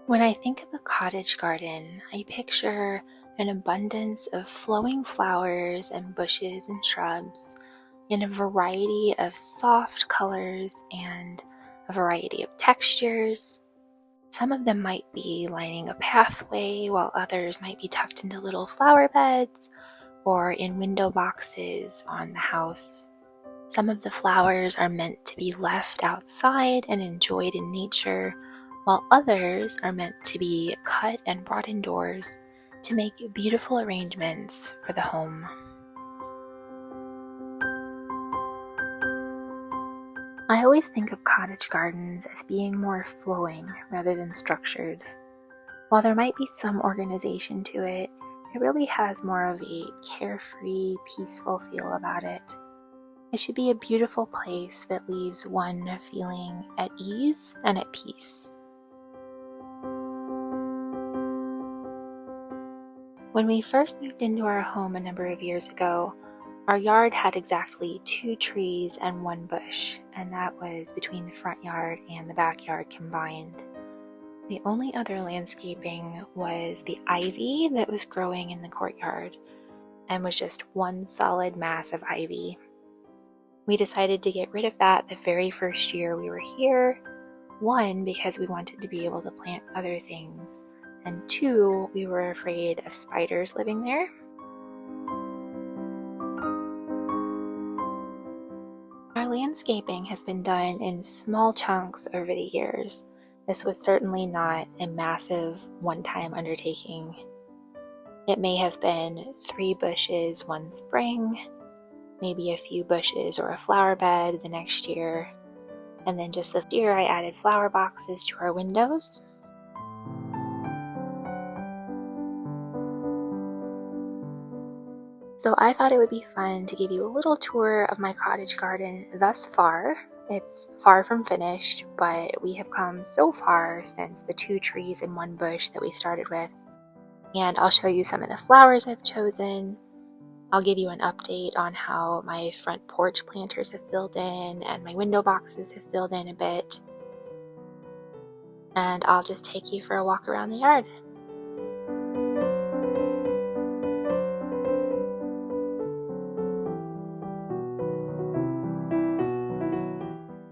When I think of a cottage garden, I picture an abundance of flowing flowers and bushes and shrubs in a variety of soft colors and a variety of textures. Some of them might be lining a pathway, while others might be tucked into little flower beds or in window boxes on the house. Some of the flowers are meant to be left outside and enjoyed in nature, while others are meant to be cut and brought indoors to make beautiful arrangements for the home. I always think of cottage gardens as being more flowing rather than structured. While there might be some organization to it, it really has more of a carefree, peaceful feel about it. It should be a beautiful place that leaves one feeling at ease and at peace. When we first moved into our home a number of years ago, our yard had exactly 2 trees and 1 bush, and that was between the front yard and the backyard combined. The only other landscaping was the ivy that was growing in the courtyard and was just one solid mass of ivy. We decided to get rid of that the very first year we were here. 1, because we wanted to be able to plant other things, and 2, we were afraid of spiders living there. Our landscaping has been done in small chunks over the years. This was certainly not a massive one-time undertaking. It may have been 3 bushes one spring, maybe a few bushes or a flower bed the next year, and then just this year I added flower boxes to our windows. So I thought it would be fun to give you a little tour of my cottage garden thus far. It's far from finished, but we have come so far since the 2 trees and 1 bush that we started with. And I'll show you some of the flowers I've chosen. I'll give you an update on how my front porch planters have filled in and my window boxes have filled in a bit. And I'll just take you for a walk around the yard.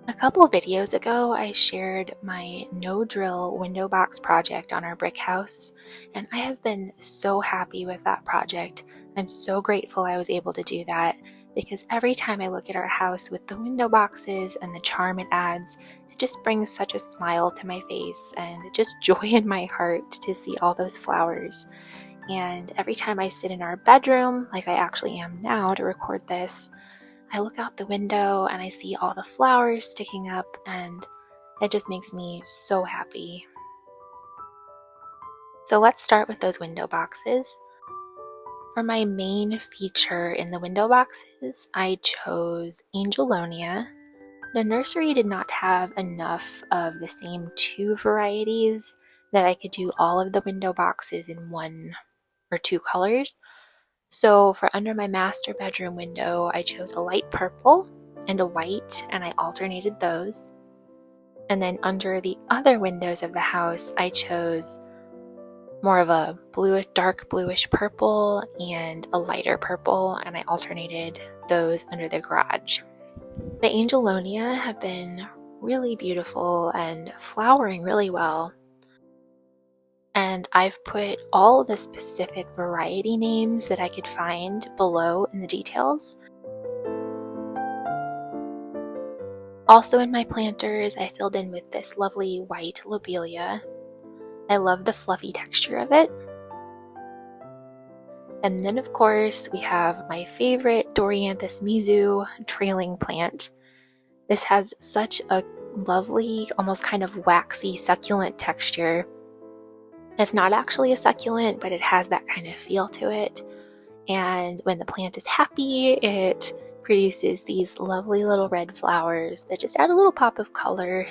A couple videos ago, I shared my no-drill window box project on our brick house, and I have been so happy with that project. I'm so grateful I was able to do that, because every time I look at our house with the window boxes and the charm it adds, it just brings such a smile to my face and just joy in my heart to see all those flowers. And every time I sit in our bedroom, like I actually am now to record this, I look out the window and I see all the flowers sticking up, and it just makes me so happy. So let's start with those window boxes. For my main feature in the window boxes, I chose Angelonia. The nursery did not have enough of the same 2 varieties that I could do all of the window boxes in 1 or 2 colors. So for under my master bedroom window, I chose a light purple and a white, and I alternated those. And then under the other windows of the house, I chose more of a bluish, dark bluish purple and a lighter purple, and I alternated those under the garage. The Angelonia have been really beautiful and flowering really well. And I've put all the specific variety names that I could find below in the details. Also in my planters, I filled in with this lovely white Lobelia. I love the fluffy texture of it. And then of course we have my favorite Dorotheanthus Mezoo trailing plant. This has such a lovely, almost kind of waxy succulent texture. It's not actually a succulent, but it has that kind of feel to it. And when the plant is happy, it produces these lovely little red flowers that just add a little pop of color.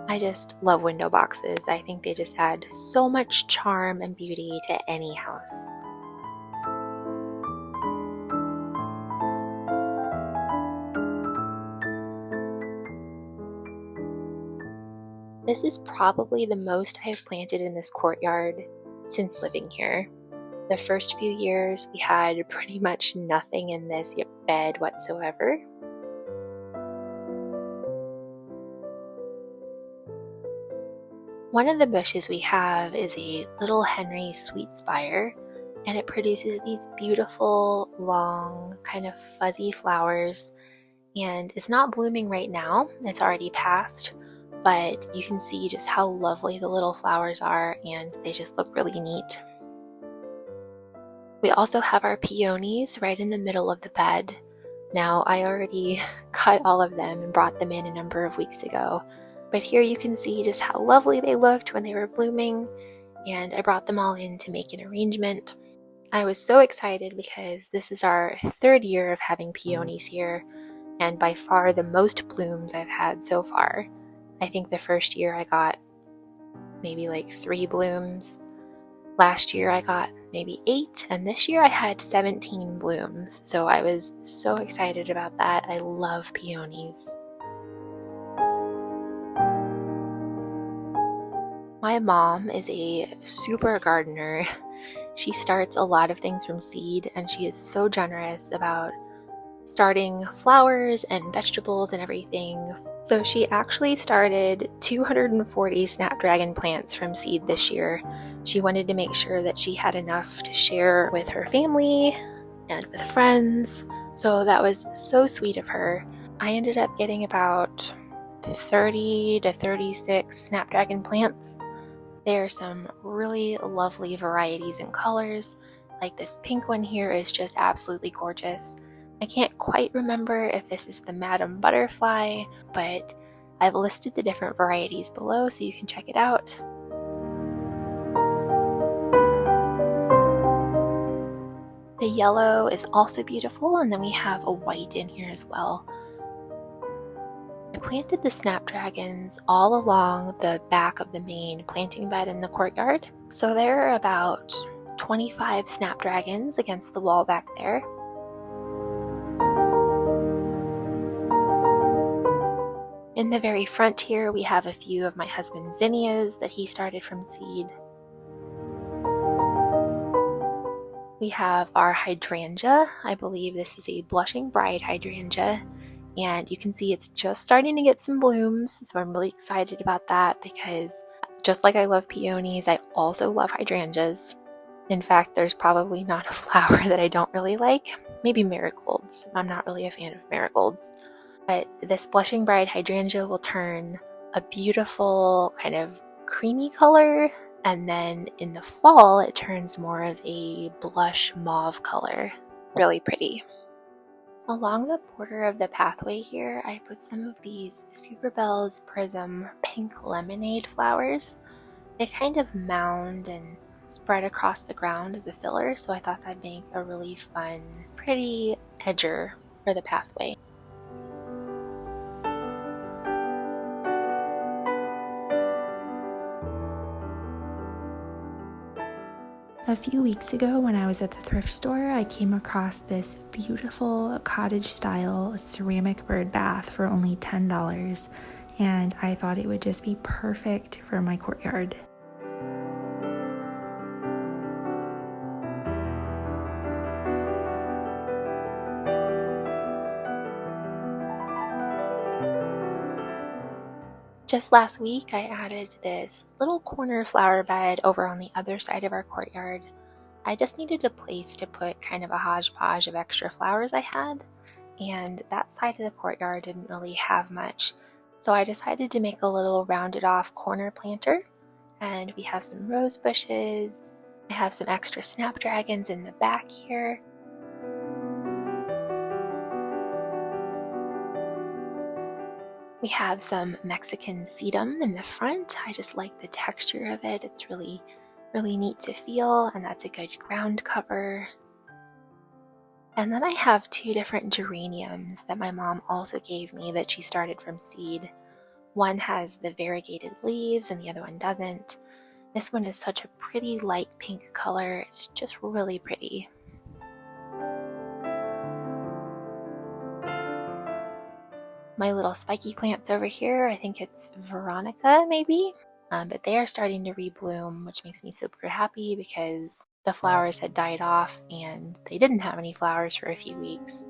I just love window boxes. I think they just add so much charm and beauty to any house. This is probably the most I have planted in this courtyard since living here. The first few years we had pretty much nothing in this bed whatsoever. One of the bushes we have is a little Henry sweet spire, and it produces these beautiful, long, kind of fuzzy flowers, and it's not blooming right now, it's already past, but you can see just how lovely the little flowers are, and they just look really neat. We also have our peonies right in the middle of the bed. Now, I already cut all of them and brought them in a number of weeks ago, but here you can see just how lovely they looked when they were blooming, and I brought them all in to make an arrangement. I was so excited because this is our third year of having peonies here, and by far the most blooms I've had so far. I think the first year I got maybe like 3 blooms. Last year I got maybe 8, and this year I had 17 blooms. So I was so excited about that. I love peonies. My mom is a super gardener. She starts a lot of things from seed, and she is so generous about starting flowers and vegetables and everything. So she actually started 240 snapdragon plants from seed this year. She wanted to make sure that she had enough to share with her family and with friends. So that was so sweet of her. I ended up getting about 30 to 36 snapdragon plants. There are some really lovely varieties and colors. Like this pink one here is just absolutely gorgeous. I can't quite remember if this is the Madam Butterfly, but I've listed the different varieties below so you can check it out. The yellow is also beautiful, and then we have a white in here as well. I planted the snapdragons all along the back of the main planting bed in the courtyard. So there are about 25 snapdragons against the wall back there. In the very front here, we have a few of my husband's zinnias that he started from seed. We have our hydrangea. I believe this is a blushing bride hydrangea, and you can see it's just starting to get some blooms, so I'm really excited about that because just like I love peonies, I also love hydrangeas. In fact, there's probably not a flower that I don't really like. Maybe marigolds. I'm not really a fan of marigolds. But this blushing bride hydrangea will turn a beautiful kind of creamy color, and then in the fall it turns more of a blush mauve color. Really pretty. Along the border of the pathway here, I put some of these Superbell's Prism pink lemonade flowers. They kind of mound and spread across the ground as a filler, so I thought that'd make a really fun, pretty edger for the pathway. A few weeks ago when I was at the thrift store, I came across this beautiful cottage-style ceramic bird bath for only $10, and I thought it would just be perfect for my courtyard. Just last week, I added this little corner flower bed over on the other side of our courtyard. I just needed a place to put kind of a hodgepodge of extra flowers I had, and that side of the courtyard didn't really have much. So I decided to make a little rounded off corner planter, and we have some rose bushes. I have some extra snapdragons in the back here. We have some Mexican sedum in the front. I just like the texture of it. It's really neat to feel, and that's a good ground cover. And then I have 2 different geraniums that my mom also gave me that she started from seed. One has the variegated leaves and the other one doesn't. This one is such a pretty light pink color. It's just really pretty. My little spiky plants over here, I think it's Veronica maybe, but they are starting to rebloom, which makes me super happy because the flowers had died off and they didn't have any flowers for a few weeks.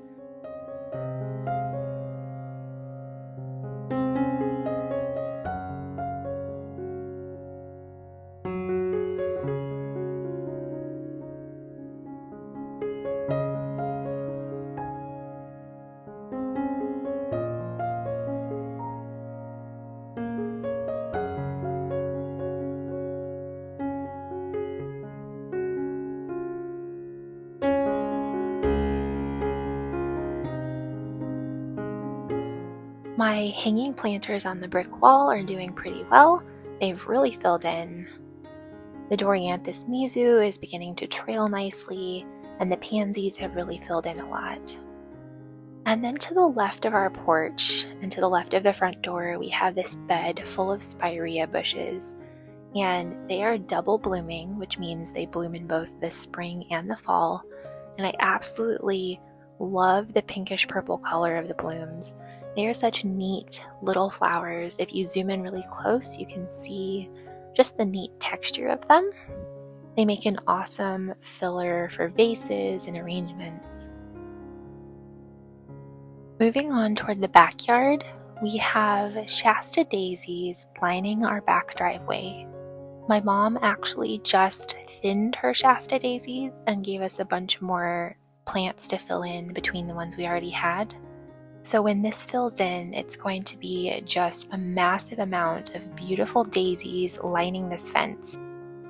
My hanging planters on the brick wall are doing pretty well. They've really filled in. The Dorotheanthus Mezoo is beginning to trail nicely, and the pansies have really filled in a lot. And then to the left of our porch and to the left of the front door, we have this bed full of spirea bushes, and they are double blooming, which means they bloom in both the spring and the fall. And I absolutely love the pinkish purple color of the blooms. They are such neat little flowers. If you zoom in really close, you can see just the neat texture of them. They make an awesome filler for vases and arrangements. Moving on toward the backyard, we have Shasta daisies lining our back driveway. My mom actually just thinned her Shasta daisies and gave us a bunch more plants to fill in between the ones we already had. So when this fills in, it's going to be just a massive amount of beautiful daisies lining this fence.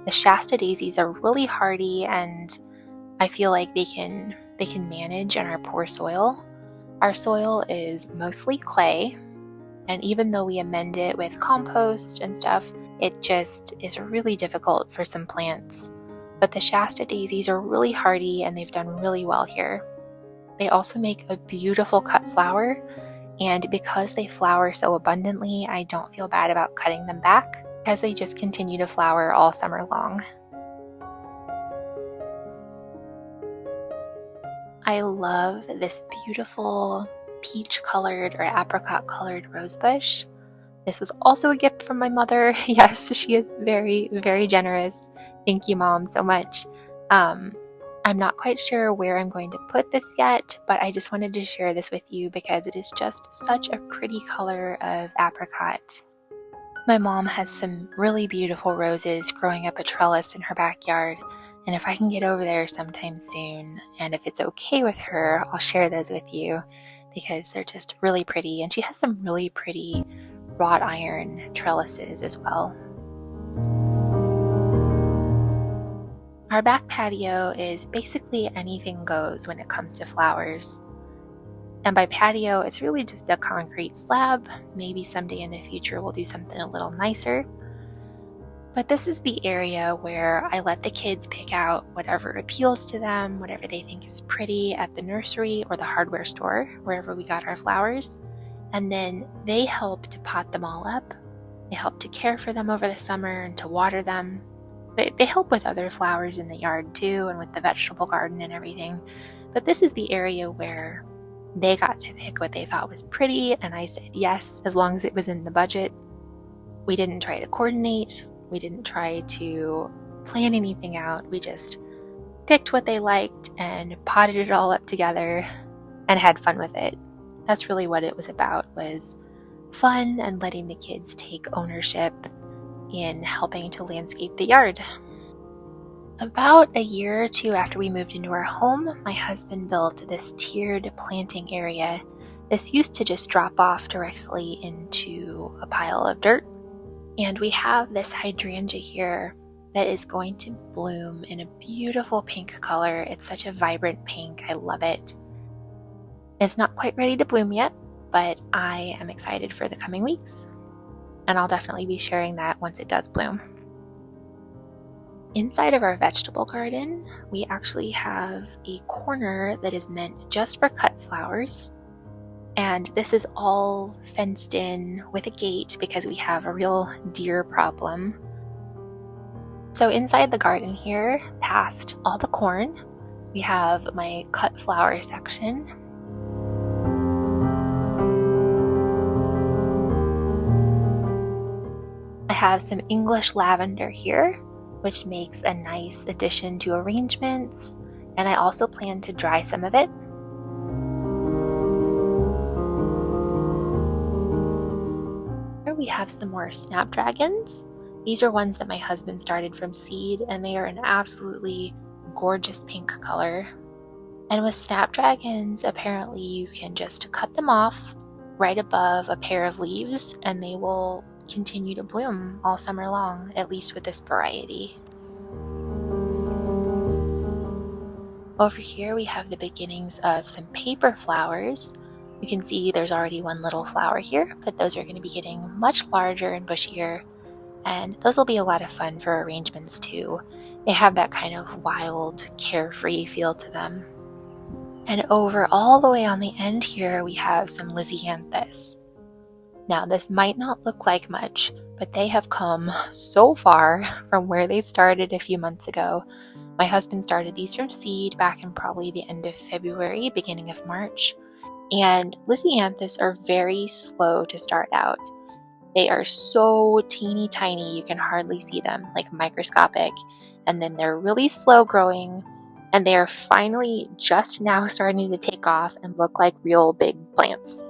The Shasta daisies are really hardy, and I feel like they can manage in our poor soil. Our soil is mostly clay, and even though we amend it with compost and stuff, it just is really difficult for some plants. But the Shasta daisies are really hardy, and they've done really well here. They also make a beautiful cut flower, and because they flower so abundantly, I don't feel bad about cutting them back because they just continue to flower all summer long. I love this beautiful peach-colored or apricot-colored rosebush. This was also a gift from my mother. Yes, she is very, very generous. Thank you, Mom, so much. I'm not quite sure where I'm going to put this yet, but I just wanted to share this with you because it is just such a pretty color of apricot. My mom has some really beautiful roses growing up a trellis in her backyard, and if I can get over there sometime soon, and if it's okay with her, I'll share those with you because they're just really pretty, and she has some really pretty wrought iron trellises as well. Our back patio is basically anything goes when it comes to flowers. And by patio, it's really just a concrete slab. Maybe someday in the future we'll do something a little nicer. But this is the area where I let the kids pick out whatever appeals to them, whatever they think is pretty at the nursery or the hardware store, wherever we got our flowers. And then they help to pot them all up. They help to care for them over the summer and to water them. They help with other flowers in the yard too, and with the vegetable garden and everything. But this is the area where they got to pick what they thought was pretty, and I said yes, as long as it was in the budget. We didn't try to coordinate. We didn't try to plan anything out. We just picked what they liked and potted it all up together and had fun with it. That's really what it was about, was fun and letting the kids take ownership in helping to landscape the yard. About a year or two after we moved into our home, my husband built this tiered planting area. This used to just drop off directly into a pile of dirt. And we have this hydrangea here that is going to bloom in a beautiful pink color. It's such a vibrant pink. I love it. It's not quite ready to bloom yet, but I am excited for the coming weeks. And I'll definitely be sharing that once it does bloom. Inside of our vegetable garden, we actually have a corner that is meant just for cut flowers. And this is all fenced in with a gate because we have a real deer problem. So inside the garden here, past all the corn, we have my cut flower section. have some English lavender here, which makes a nice addition to arrangements, and I also plan to dry some of it. Here we have some more snapdragons. These are ones that my husband started from seed, and they are an absolutely gorgeous pink color. And with snapdragons, apparently you can just cut them off right above a pair of leaves and they will continue to bloom all summer long, at least with this variety. Over here we have the beginnings of some paper flowers. You can see there's already one little flower here, but those are going to be getting much larger and bushier, and those will be a lot of fun for arrangements too. They have that kind of wild, carefree feel to them. And over all the way on the end here, we have some Dorotheanthus. Now, this might not look like much, but they have come so far from where they started a few months ago. My husband started these from seed back in probably the end of February, beginning of March. And Dorotheanthus are very slow to start out. They are so teeny tiny, you can hardly see them, like microscopic. And then they're really slow growing. And they are finally just now starting to take off and look like real big plants.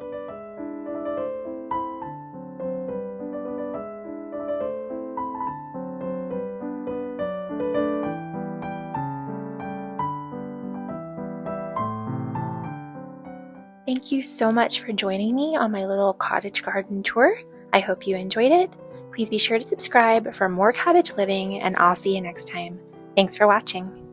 Thank you so much for joining me on my little cottage garden tour. I hope you enjoyed it. Please be sure to subscribe for more cottage living, and I'll see you next time. Thanks for watching.